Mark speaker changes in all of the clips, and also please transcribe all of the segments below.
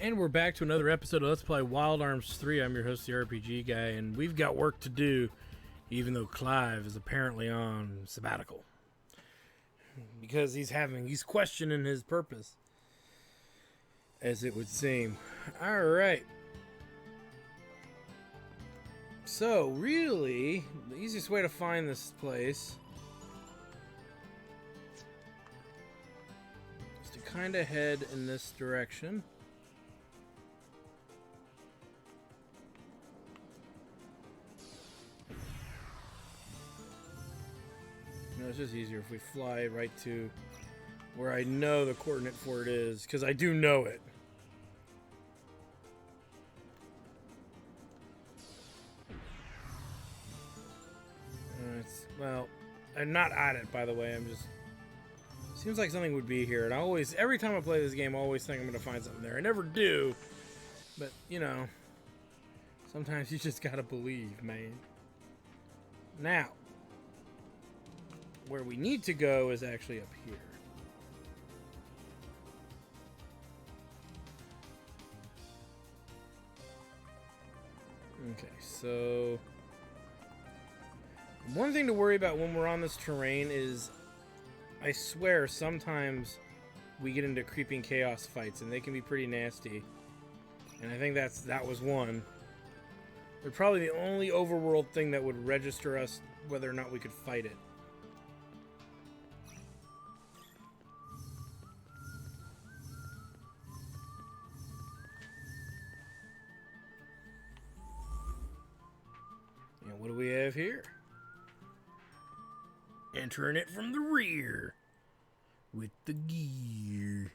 Speaker 1: And we're back to another episode of Let's Play Wild Arms 3. I'm your host, the RPG Guy, and we've got work to do, even though Clive is apparently on sabbatical. Because he's questioning his purpose, as it would seem. Alright. So, really, the easiest way to find this place is to kind of head in this direction. It's just easier if we fly right to where I know the coordinate for it is, because I do know it. Well, I'm not at it, by the way. I'm just... Seems like something would be here. And every time I play this game, I always think I'm going to find something there. I never do. But, you know, sometimes you just gotta believe, man. Now, where we need to go is actually up here. Okay, so... One thing to worry about when we're on this terrain is, I swear, sometimes we get into creeping chaos fights, and they can be pretty nasty. And I think that was one. They're probably the only overworld thing that would register us whether or not we could fight it. And what do we have here? Entering it from the rear with the gear.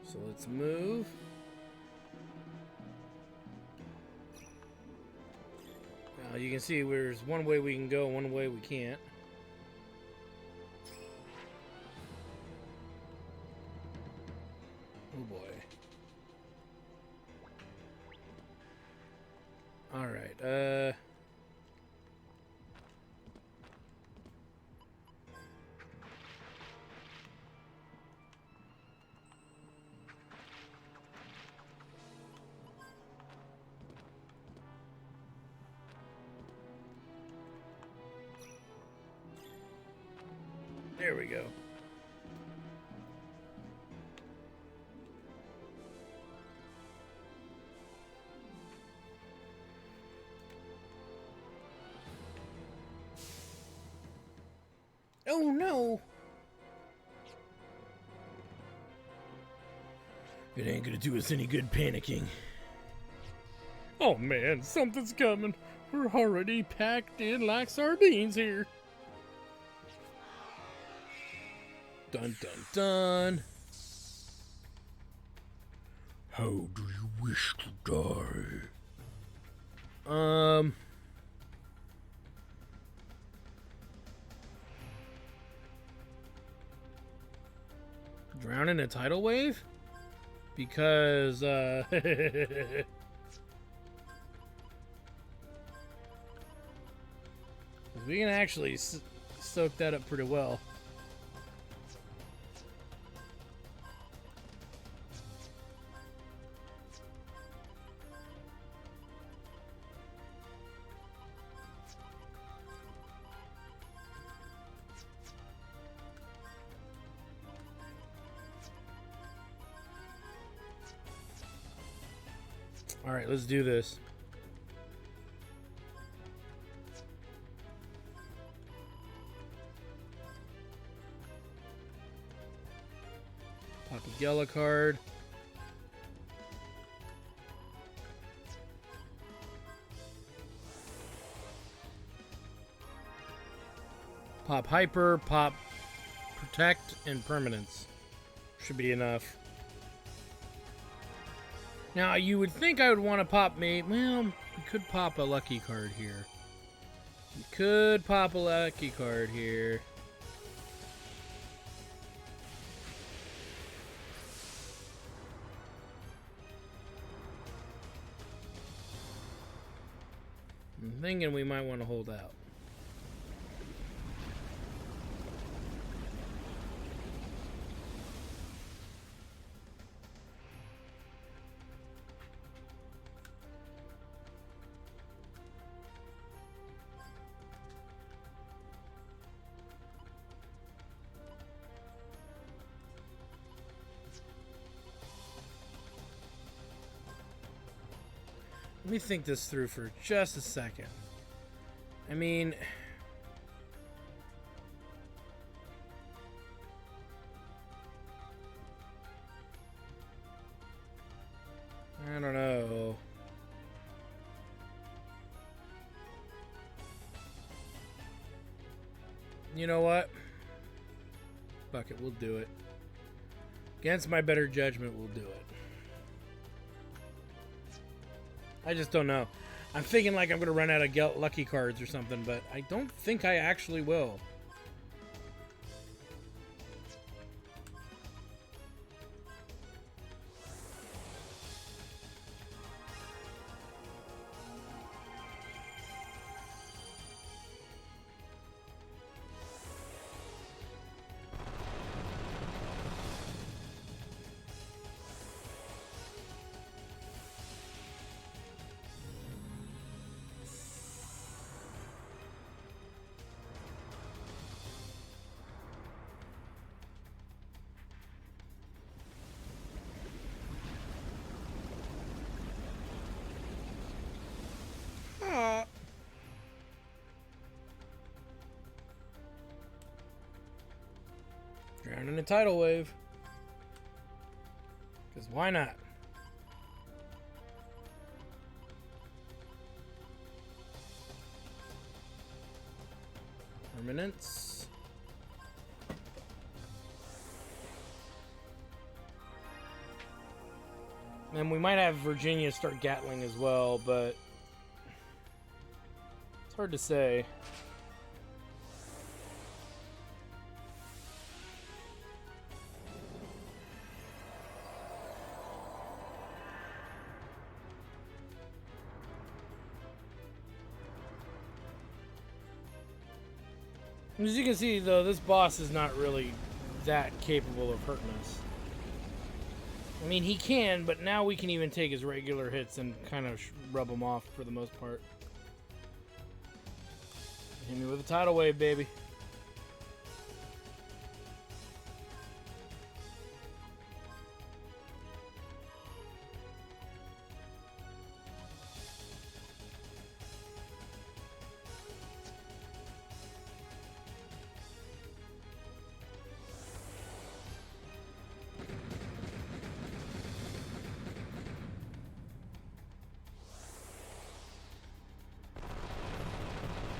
Speaker 1: So let's move. Now you can see there's one way we can go, one way we can't. Oh boy. Alright, there we go. Oh no! It ain't gonna do us any good panicking. Oh man, something's coming. We're already packed in like sardines here. Dun dun dun. How do you wish to die? Drown in a tidal wave? Because, we can actually soak that up pretty well. Alright, let's do this. Pop a yellow card. Pop hyper, pop protect, and permanence. Should be enough. Now, you would think I would want to pop me. Well, we could pop a lucky card here. We could pop a lucky card here. I'm thinking we might want to hold out. Let me think this through for just a second. I mean, I don't know. You know what? Fuck it, we'll do it. Against my better judgment, we'll do it. I just don't know. I'm thinking like I'm going to run out of lucky cards or something, but I don't think I actually will. Drown in a tidal wave. Because why not? Permanence. And we might have Virginia start Gatling as well, but it's hard to say. As you can see, though, this boss is not really that capable of hurting us. I mean, he can, but now we can even take his regular hits and kind of rub him off for the most part. Hit me with a tidal wave, baby.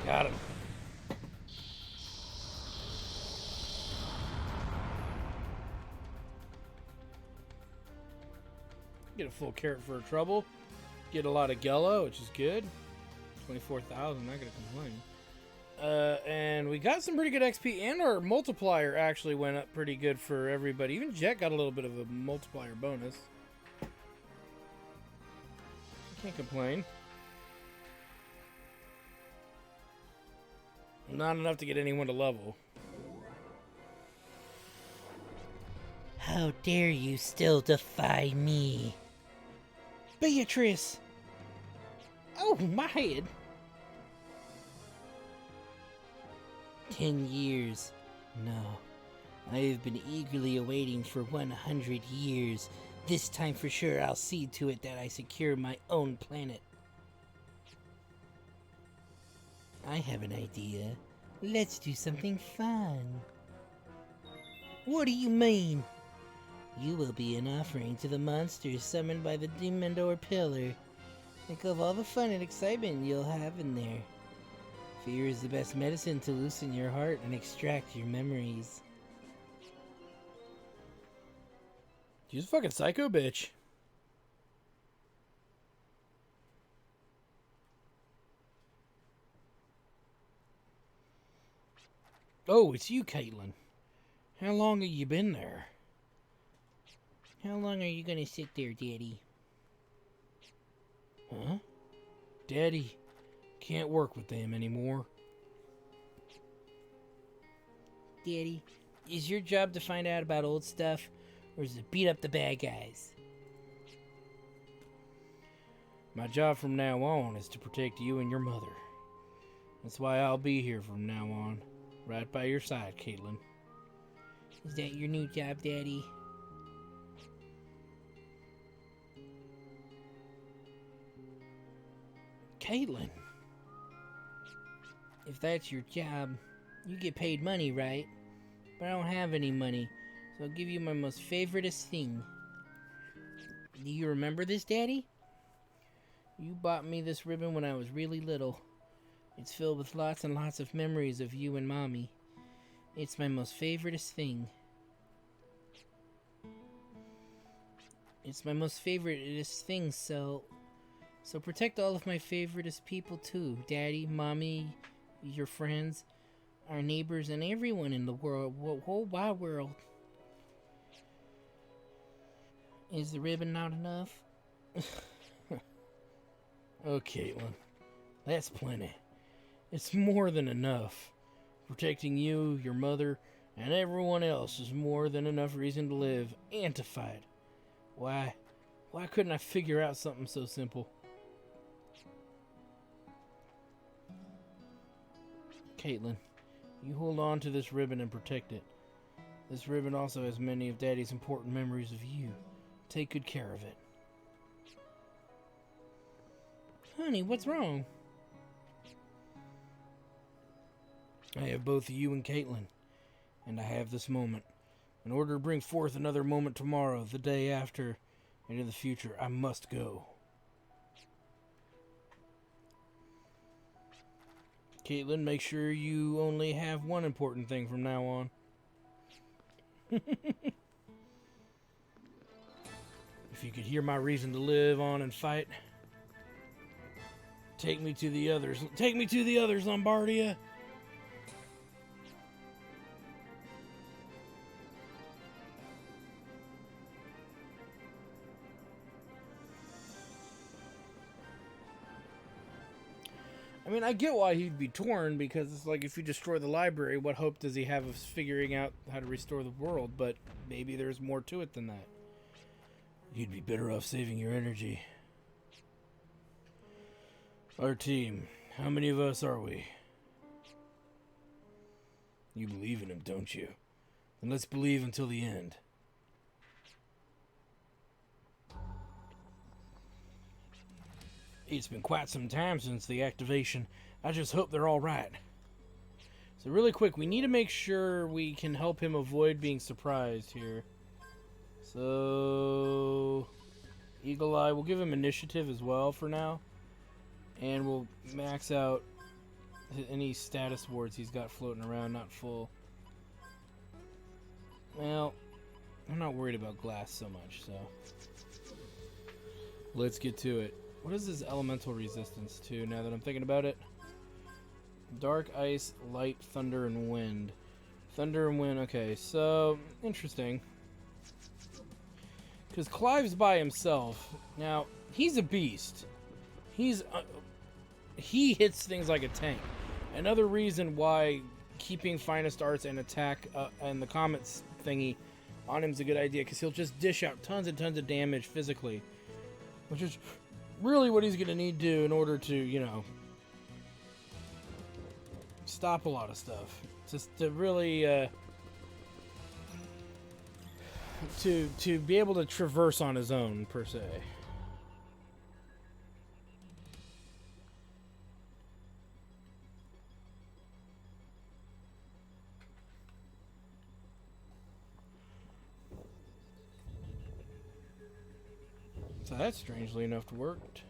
Speaker 1: Got him. Get a full carrot for trouble. Get a lot of Gello, which is good. 24,000, not gonna complain. And we got some pretty good XP, and our multiplier actually went up pretty good for everybody. Even Jet got a little bit of a multiplier bonus. Can't complain. Not enough to get anyone to level.
Speaker 2: How dare you still defy me?
Speaker 1: Beatrice! Oh, my head!
Speaker 2: 10 years. No. I have been eagerly awaiting for 100 years. This time for sure I'll see to it that I secure my own planet. I have an idea. Let's do something fun.
Speaker 1: What do you mean?
Speaker 2: You will be an offering to the monsters summoned by the Demendor Pillar. Think of all the fun and excitement you'll have in there. Fear is the best medicine to loosen your heart and extract your memories.
Speaker 1: She's a fucking psycho bitch. Oh, it's you, Caitlin. How long have you been there?
Speaker 2: How long are you gonna sit there, Daddy?
Speaker 1: Huh? Daddy, can't work with them anymore.
Speaker 2: Daddy, is your job to find out about old stuff, or is it beat up the bad guys?
Speaker 1: My job from now on is to protect you and your mother. That's why I'll be here from now on, right by your side, Caitlin.
Speaker 2: Is that your new job, Daddy?
Speaker 1: Caitlin?
Speaker 2: If that's your job, you get paid money, right? But I don't have any money, so I'll give you my most favoriteest thing. Do you remember this, Daddy? You bought me this ribbon when I was really little. It's filled with lots and lots of memories of you and Mommy. It's my most favoriteest thing. It's my most favoriteest thing, so protect all of my favoriteest people too. Daddy, Mommy, your friends, our neighbors, and everyone in the world, whole wide world. Is the ribbon not enough?
Speaker 1: Oh, Caitlin, that's plenty. It's more than enough. Protecting you, your mother, and everyone else is more than enough reason to live and to fight. Why couldn't I figure out something so simple? Caitlin, you hold on to this ribbon and protect it. This ribbon also has many of Daddy's important memories of you. Take good care of it.
Speaker 2: Honey, what's wrong?
Speaker 1: I have both you and Caitlin, and I have this moment. In order to bring forth another moment tomorrow, the day after, and in the future, I must go. Caitlin, make sure you only have one important thing from now on. If you could hear my reason to live on and fight, take me to the others. Take me to the others, Lombardia. I mean, I get why he'd be torn, because it's like, if you destroy the library, what hope does he have of figuring out how to restore the world? But maybe there's more to it than that. You'd be better off saving your energy. Our team, how many of us are we? You believe in him, don't you? Then let's believe until the end. It's been quite some time since the activation. I just hope they're all right. So really quick, we need to make sure we can help him avoid being surprised here. So Eagle Eye, we'll give him initiative as well for now. And we'll max out any status wards he's got floating around, not full. Well, I'm not worried about glass so much, so let's get to it. What is his elemental resistance to, now that I'm thinking about it? Dark, ice, light, thunder, and wind. Thunder and wind, okay, so interesting. Because Clive's by himself. Now, he's a beast. He hits things like a tank. Another reason why keeping Finest Arts and Attack and the Comets thingy on him is a good idea, because he'll just dish out tons and tons of damage physically. Which is really what he's going to need to do in order to, you know, stop a lot of stuff. Just to really, to be able to traverse on his own, per se. So that strangely enough worked.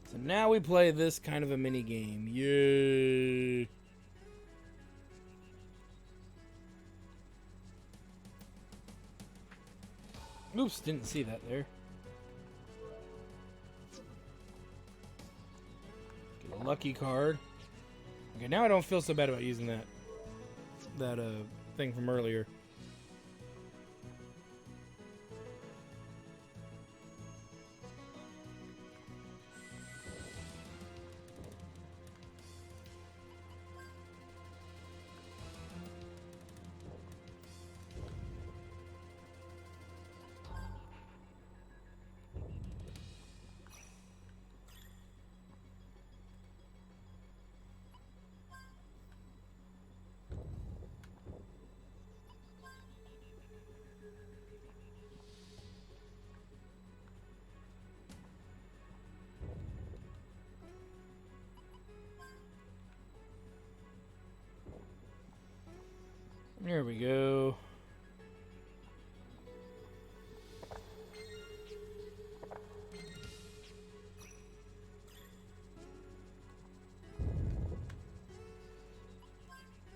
Speaker 1: So now we play this kind of a mini game. Yay! Oops, didn't see that there. lucky card. Okay, now I don't feel so bad about using that thing from earlier. There we go.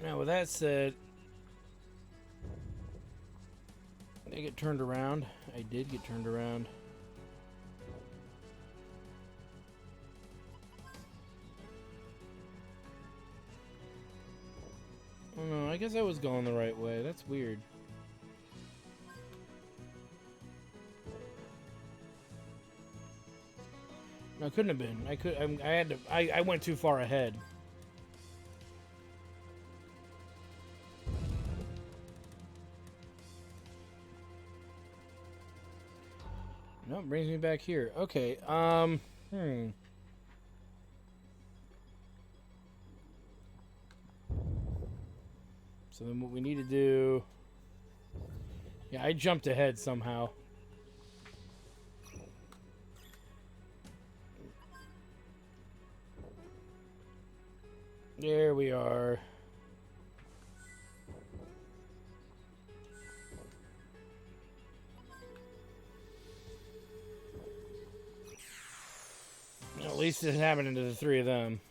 Speaker 1: Now, with that said, did I get turned around? I did get turned around. Oh no, I guess I was going the right way. That's weird. No, it couldn't have been. I went too far ahead. No, it brings me back here. Okay, So then what we need to do... Yeah, I jumped ahead somehow. There we are. At least it happened to the three of them.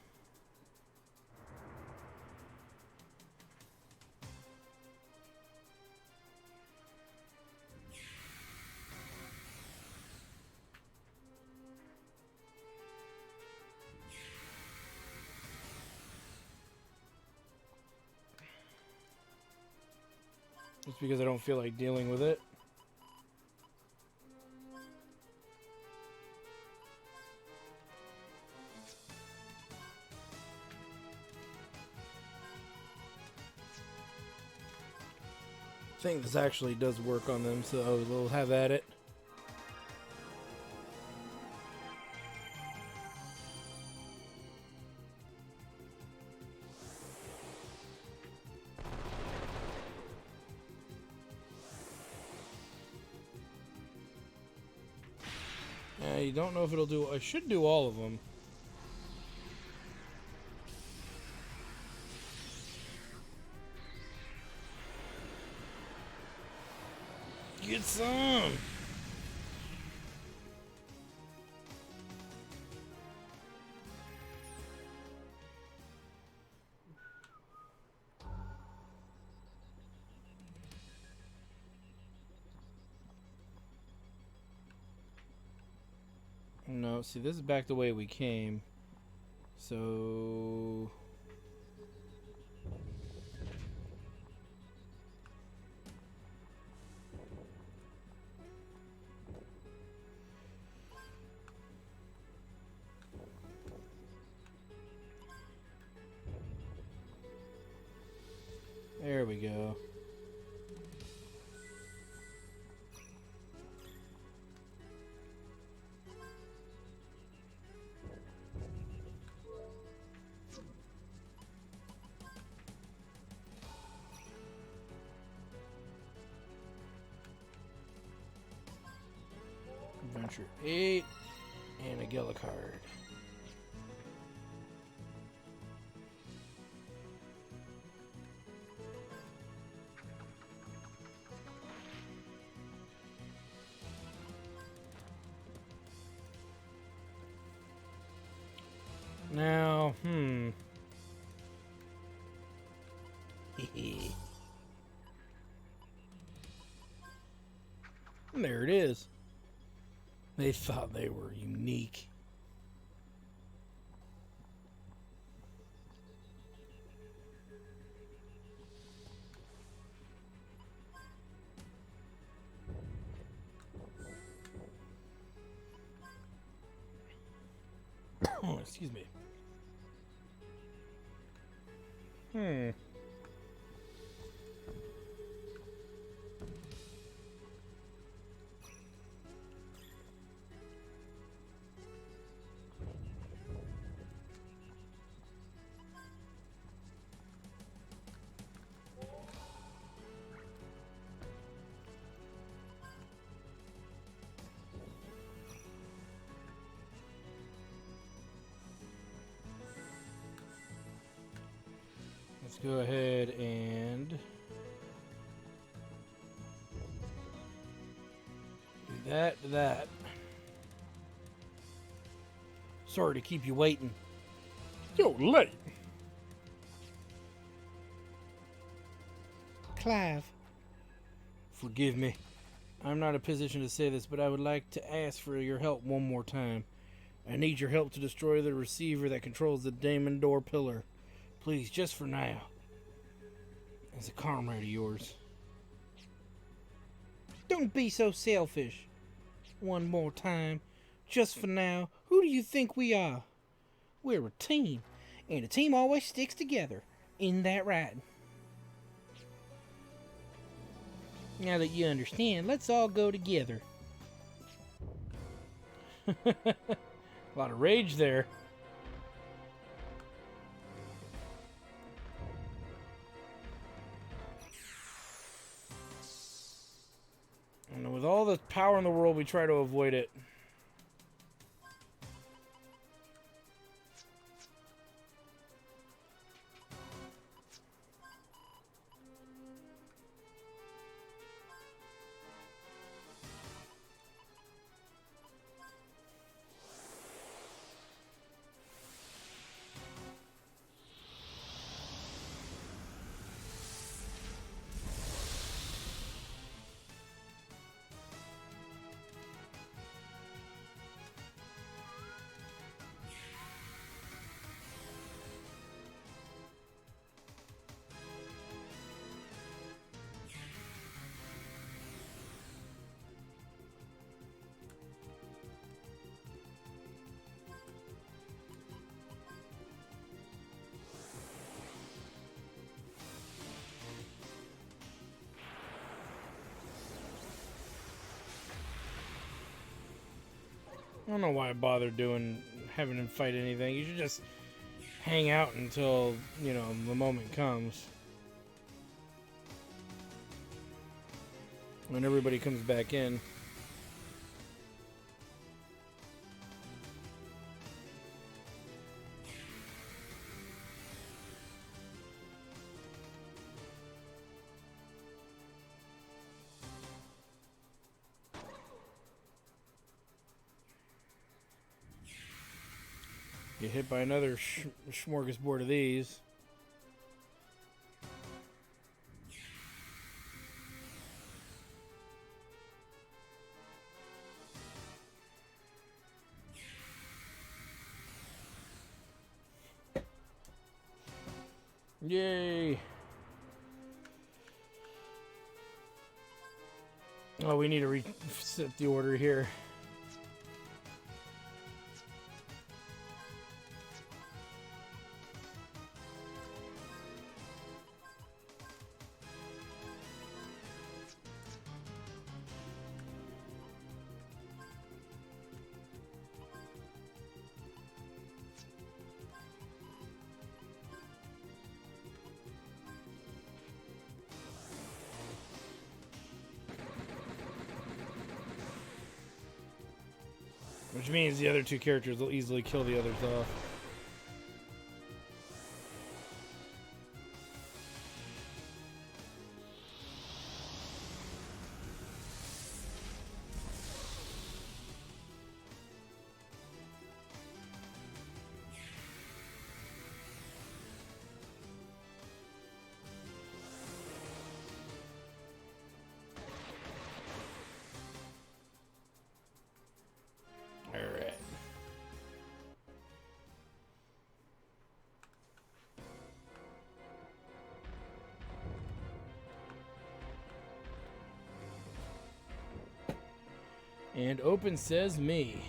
Speaker 1: Just because I don't feel like dealing with it. I think this actually does work on them, so we'll have at it. You don't know if it'll do... I should do all of them. Get some! No, see, this is back the way we came. So... There we go. Adventure 8 and a Gila card. Now, and there it is. They thought they were unique. Excuse me. Let's go ahead and do that. Sorry to keep you waiting. Yo, late.
Speaker 2: Clive.
Speaker 1: Forgive me. I'm not in a position to say this, but I would like to ask for your help one more time. I need your help to destroy the receiver that controls the Demon Door Pillar. Please, just for now. As a comrade of yours.
Speaker 2: Don't be so selfish. One more time. Just for now. Who do you think we are? We're a team. And a team always sticks together. Isn't that right? Now that you understand, let's all go together.
Speaker 1: A lot of rage there. And with all the power in the world, we try to avoid it. I don't know why I bothered having him fight anything. You should just hang out until, the moment comes. When everybody comes back in. Get hit by another smorgasbord of these. Yay! Oh, we need to reset the order here. Which means the other two characters will easily kill the others off. Alright. And open says me.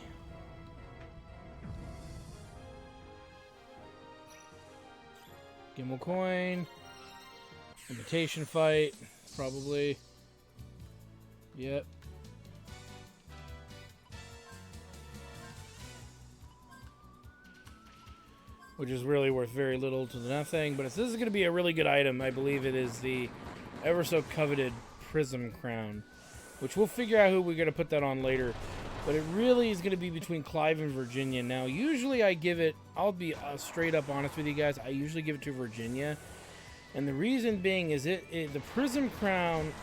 Speaker 1: Camel coin. Imitation fight. Probably. Yep. Which is really worth very little to nothing. But this is going to be a really good item. I believe it is the ever so coveted Prism Crown. Which we'll figure out who we're going to put that on later. But it really is going to be between Clive and Virginia. Now, usually I give it... I'll be straight up honest with you guys. I usually give it to Virginia. And the reason being is the Prism Crown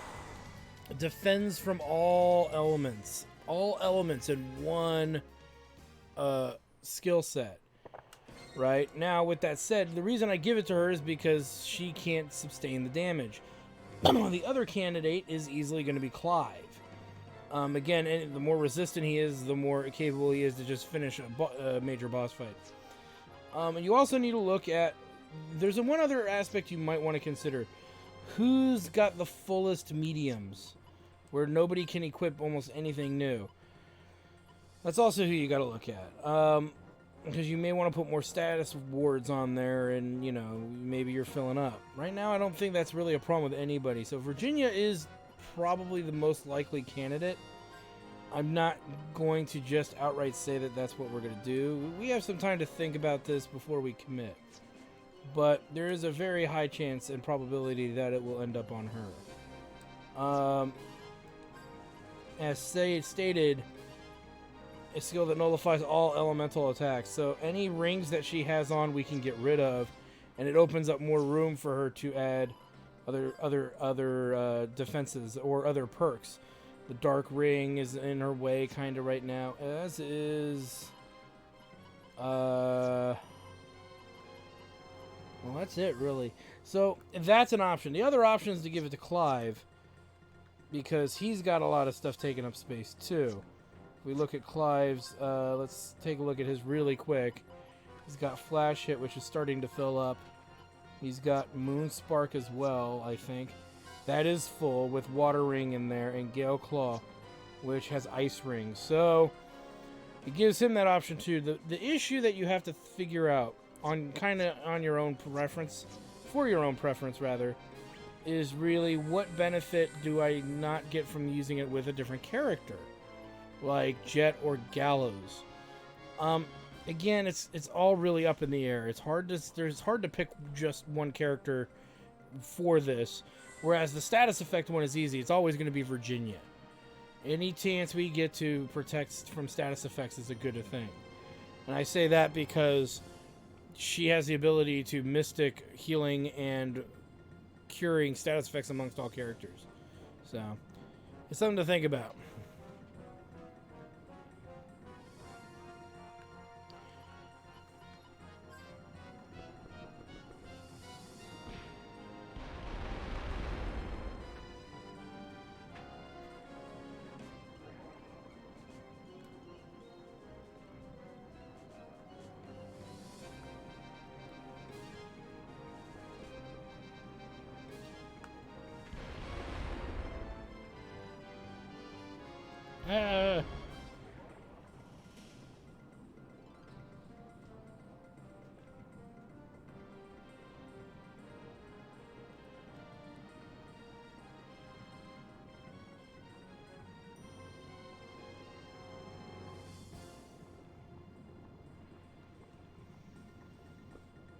Speaker 1: defends from all elements. All elements in one skill set. Right? Now, with that said, the reason I give it to her is because she can't sustain the damage. The other candidate is easily going to be Clive. Again, the more resistant he is, the more capable he is to just finish a major boss fight. And you also need to look at... There's one other aspect you might want to consider. Who's got the fullest mediums? Where nobody can equip almost anything new. That's also who you got to look at. Because you may want to put more status wards on there and, you know, maybe you're filling up. Right now, I don't think that's really a problem with anybody. So Virginia is probably the most likely candidate. I'm not going to just outright say that that's what we're going to do. We have some time to think about this before we commit. But there is a very high chance and probability that it will end up on her. As stated, a skill that nullifies all elemental attacks. So any rings that she has on, we can get rid of, and it opens up more room for her to add other defenses or other perks. The dark ring is in her way kind of right now, as is well, that's it really. So that's an option. The other option is to give it to Clive, because he's got a lot of stuff taking up space too. If we look at Clive's, let's take a look at his really quick. He's got Flash Hit, which is starting to fill up. He's got Moon Spark as well, I think. That is full with Water Ring in there, and Gale Claw, which has Ice Ring. So it gives him that option too. The issue that you have to figure out on your own preference, for your own preference rather, is really what benefit do I not get from using it with a different character, like Jet or Gallows. Again, it's all really up in the air. It's hard to pick just one character for this, whereas the status effect one is easy. It's always going to be Virginia. Any chance we get to protect from status effects is a good thing. And I say that because she has the ability to mystic healing and curing status effects amongst all characters. So it's something to think about.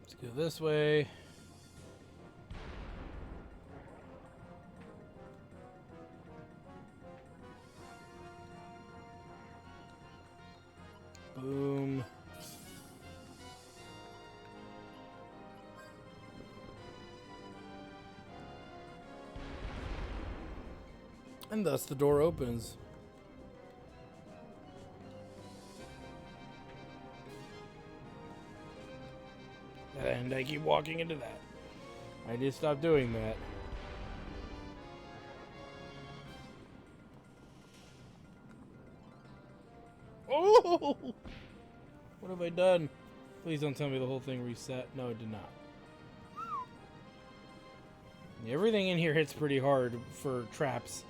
Speaker 1: Let's go this way. Boom. And thus the door opens. And I keep walking into that. I need to stop doing that. Oh! What have I done? Please don't tell me the whole thing reset. No, it did not. Everything in here hits pretty hard for traps.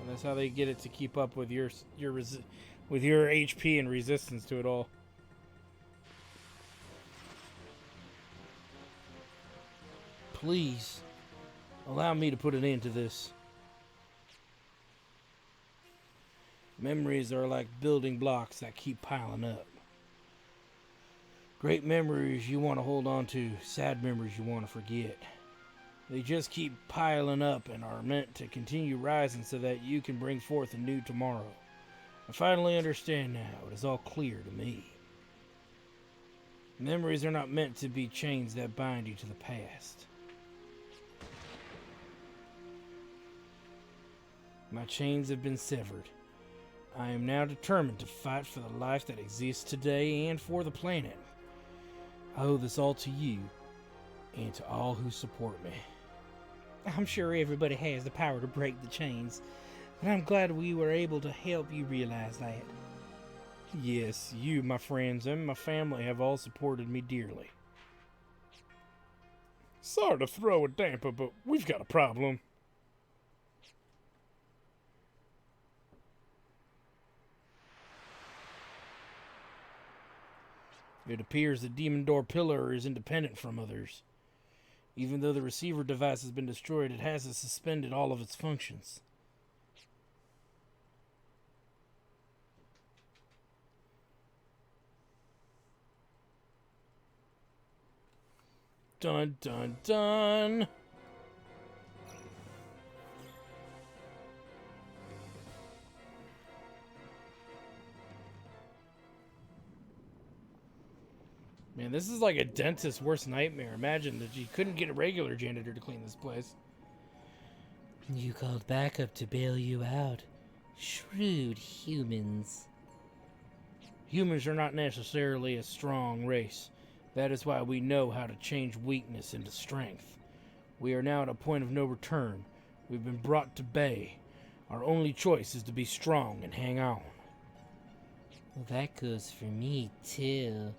Speaker 1: And that's how they get it to keep up with your HP and resistance to it all. Please, allow me to put an end to this. Memories are like building blocks that keep piling up. Great memories you want to hold on to, sad memories you want to forget. They just keep piling up and are meant to continue rising so that you can bring forth a new tomorrow. I finally understand now. It is all clear to me. Memories are not meant to be chains that bind you to the past. My chains have been severed. I am now determined to fight for the life that exists today and for the planet. I owe this all to you and to all who support me.
Speaker 2: I'm sure everybody has the power to break the chains, but I'm glad we were able to help you realize that.
Speaker 1: Yes, you, my friends, and my family have all supported me dearly. Sorry to throw a damper, but we've got a problem. It appears the Demon Door Pillar is independent from others. Even though the receiver device has been destroyed, it hasn't suspended all of its functions. Dun dun dun! Man, this is like a dentist's worst nightmare. Imagine that you couldn't get a regular janitor to clean this place.
Speaker 2: You called backup to bail you out. Shrewd humans.
Speaker 1: Humans are not necessarily a strong race. That is why we know how to change weakness into strength. We are now at a point of no return. We've been brought to bay. Our only choice is to be strong and hang on.
Speaker 2: Well, that goes for me, too.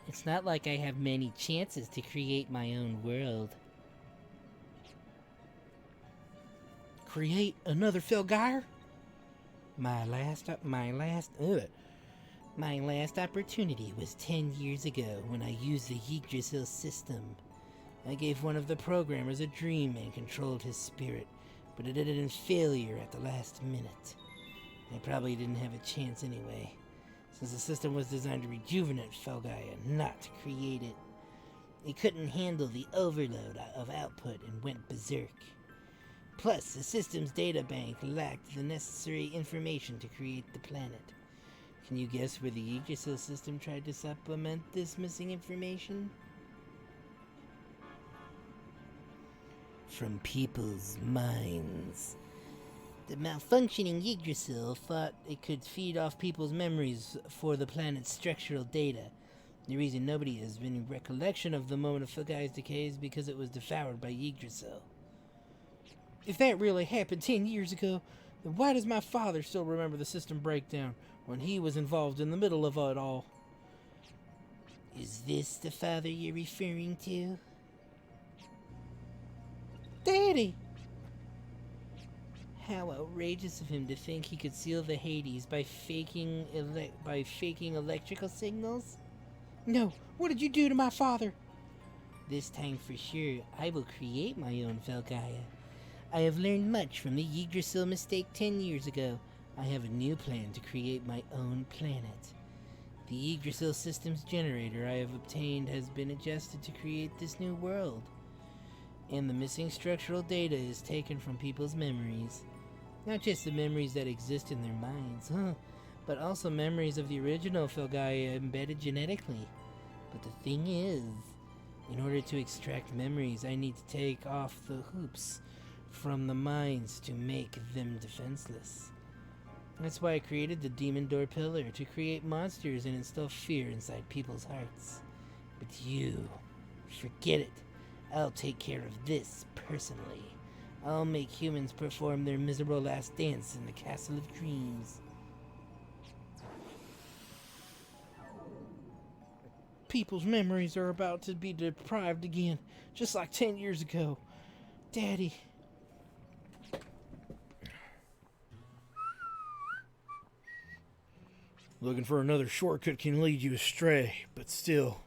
Speaker 2: It's not like I have many chances to create my own world.
Speaker 1: Create another Felgeir?
Speaker 2: My last opportunity was 10 years ago when I used the Yggdrasil system. I gave one of the programmers a dream and controlled his spirit, but it ended in failure at the last minute. I probably didn't have a chance anyway, since the system was designed to rejuvenate Felgeir, not to create it. It couldn't handle the overload of output and went berserk. Plus, the system's databank lacked the necessary information to create the planet. Can you guess where the Yggdrasil system tried to supplement this missing information? From people's minds. The malfunctioning Yggdrasil thought it could feed off people's memories for the planet's structural data. The reason nobody has any recollection of the moment of Felgeir's decay is because it was devoured by Yggdrasil. If that really happened 10 years ago, then why does my father still remember the system breakdown when he was involved in the middle of it all? Is this the father you're referring to? Daddy! How outrageous of him to think he could seal the Hades by faking electrical signals? No, what did you do to my father? This time for sure, I will create my own Felgeir. I have learned much from the Yggdrasil mistake 10 years ago. I have a new plan to create my own planet. The Yggdrasil system's generator I have obtained has been adjusted to create this new world. And the missing structural data is taken from people's memories. Not just the memories that exist in their minds, but also memories of the original Felgeir embedded genetically. But the thing is, in order to extract memories, I need to take off the hoops from the minds to make them defenseless. That's why I created the Demon Door Pillar, to create monsters and instill fear inside people's hearts. But you, forget it. I'll take care of this personally. I'll make humans perform their miserable last dance in the Castle of Dreams. People's memories are about to be deprived again, just like 10 years ago. Daddy.
Speaker 1: Looking for another shortcut can lead you astray, but still.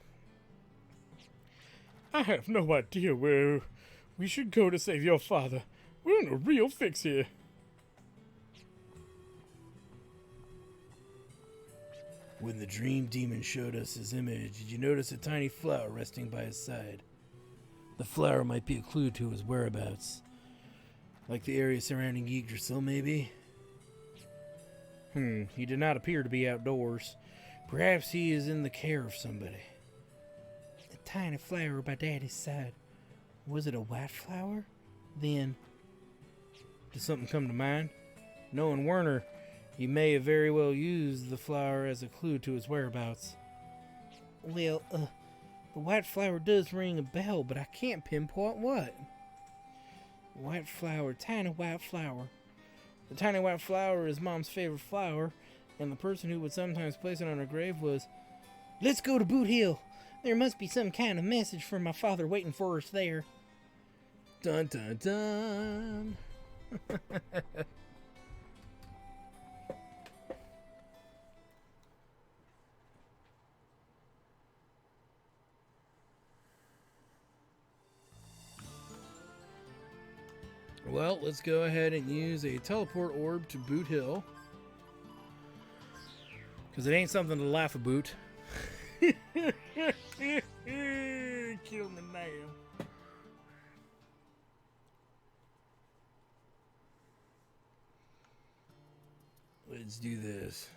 Speaker 1: I have no idea where We should go to save your father. We're in a real fix here. When the dream demon showed us his image, did you notice a tiny flower resting by his side? The flower might be a clue to his whereabouts. Like the area surrounding Yggdrasil, maybe? He did not appear to be outdoors. Perhaps he is in the care of somebody. A tiny flower by Daddy's side. Was it a white flower? Then, did something come to mind? Knowing Werner, he may have very well used the flower as a clue to his whereabouts. Well, the white flower does ring a bell, but I can't pinpoint what. White flower, tiny white flower. The tiny white flower is Mom's favorite flower, and the person who would sometimes place it on her grave was, "Let's go to Boot Hill. There must be some kind of message from my father waiting for us there." Dun dun dun. Well, let's go ahead and use a teleport orb to Boot Hill. Because it ain't something to laugh about. Kill me now. Let's do this.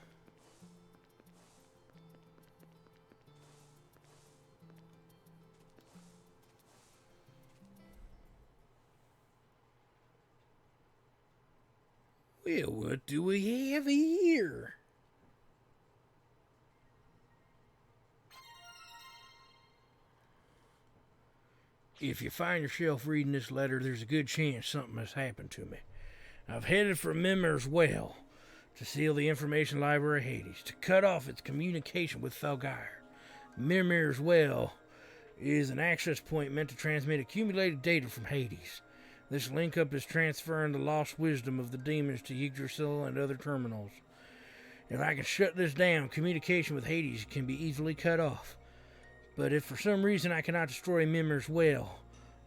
Speaker 1: Well, what do we have here? If you find yourself reading this letter, there's a good chance something has happened to me. I've headed for Mimir's Well to seal the information library of Hades, to cut off its communication with Felgyre. Mimir's Well is an access point meant to transmit accumulated data from Hades. This link-up is transferring the lost wisdom of the demons to Yggdrasil and other terminals. If I can shut this down, communication with Hades can be easily cut off. But if for some reason I cannot destroy Mimir's Well,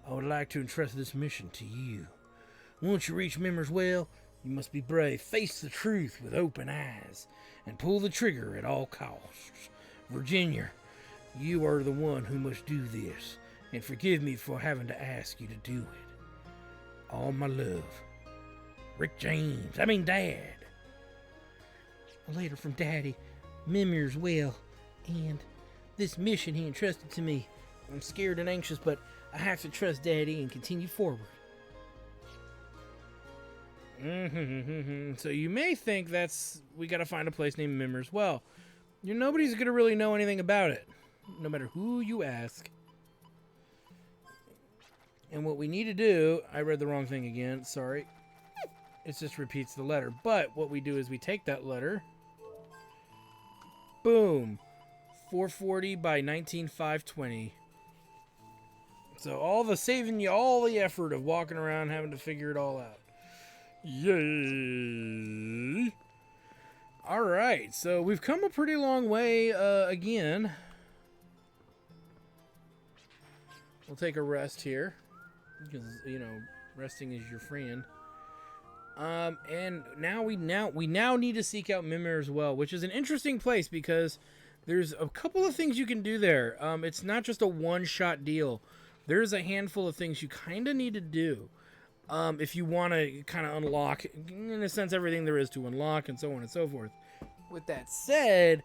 Speaker 1: I would like to entrust this mission to you. Once you reach Mimir's Well, you must be brave, face the truth with open eyes, and pull the trigger at all costs. Virginia, you are the one who must do this, and forgive me for having to ask you to do it. All my love. Dad. A letter from Daddy, Mimir's Well, and this mission he entrusted to me. I'm scared and anxious, but I have to trust Daddy and continue forward. So you may think we gotta find a place named Mimir's Well. Nobody's gonna really know anything about it, no matter who you ask. And what we need to do, I read the wrong thing again, sorry. It just repeats the letter. But what we do is we take that letter. Boom. 440 by 19520. So all the effort of walking around having to figure it all out. Yay. Alright, so we've come a pretty long way again. We'll take a rest here. Because, resting is your friend. And now we need to seek out Mimir's Well, which is an interesting place because there's a couple of things you can do there. It's not just a one-shot deal. There's a handful of things you kind of need to do if you want to kind of unlock, in a sense, everything there is to unlock and so on and so forth. With that said,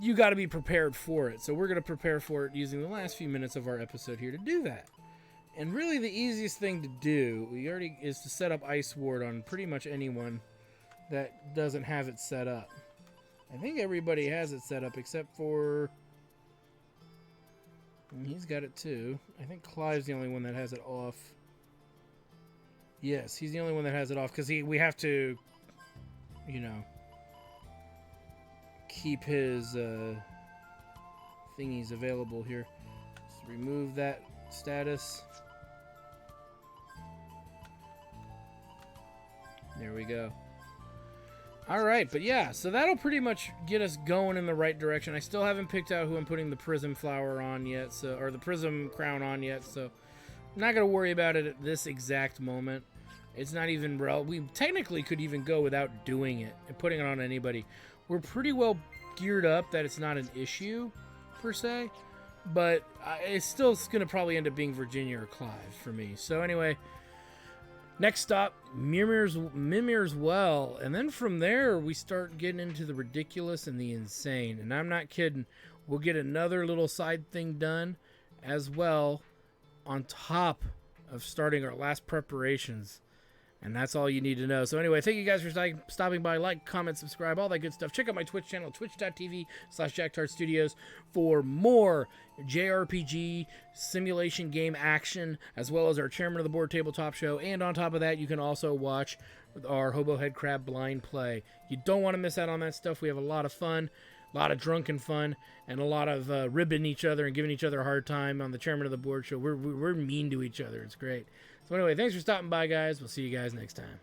Speaker 1: you got to be prepared for it. So we're going to prepare for it using the last few minutes of our episode here to do that. And really the easiest thing to do is to set up Ice Ward on pretty much anyone that doesn't have it set up. I think everybody has it set up except for... He's got it too. I think Clive's the only one that has it off. Yes, he's the only one that has it off because we have to, keep his thingies available here. Let's remove that status. There we go. Alright, but yeah, so that'll pretty much get us going in the right direction. I still haven't picked out who I'm putting the prism flower on yet, or the prism crown on yet, so not going to worry about it at this exact moment. It's not even we technically could even go without doing it and putting it on anybody. We're pretty well geared up that it's not an issue per se, but it's still going to probably end up being Virginia or Clive for me. So anyway, next stop, Mimir's Well, and then from there we start getting into the ridiculous and the insane. And I'm not kidding, we'll get another little side thing done as well on top of starting our last preparations. And that's all you need to know. So anyway, thank you guys for stopping by. Like, comment, subscribe, all that good stuff. Check out my Twitch channel, twitch.tv/JackTartStudios for more JRPG simulation game action, as well as our Chairman of the Board tabletop show. And on top of that, you can also watch our Hobo Head Crab blind play. You don't want to miss out on that stuff. We have a lot of fun, a lot of drunken fun, and a lot of ribbing each other and giving each other a hard time on the Chairman of the Board show. We're mean to each other. It's great. So anyway, thanks for stopping by, guys. We'll see you guys next time.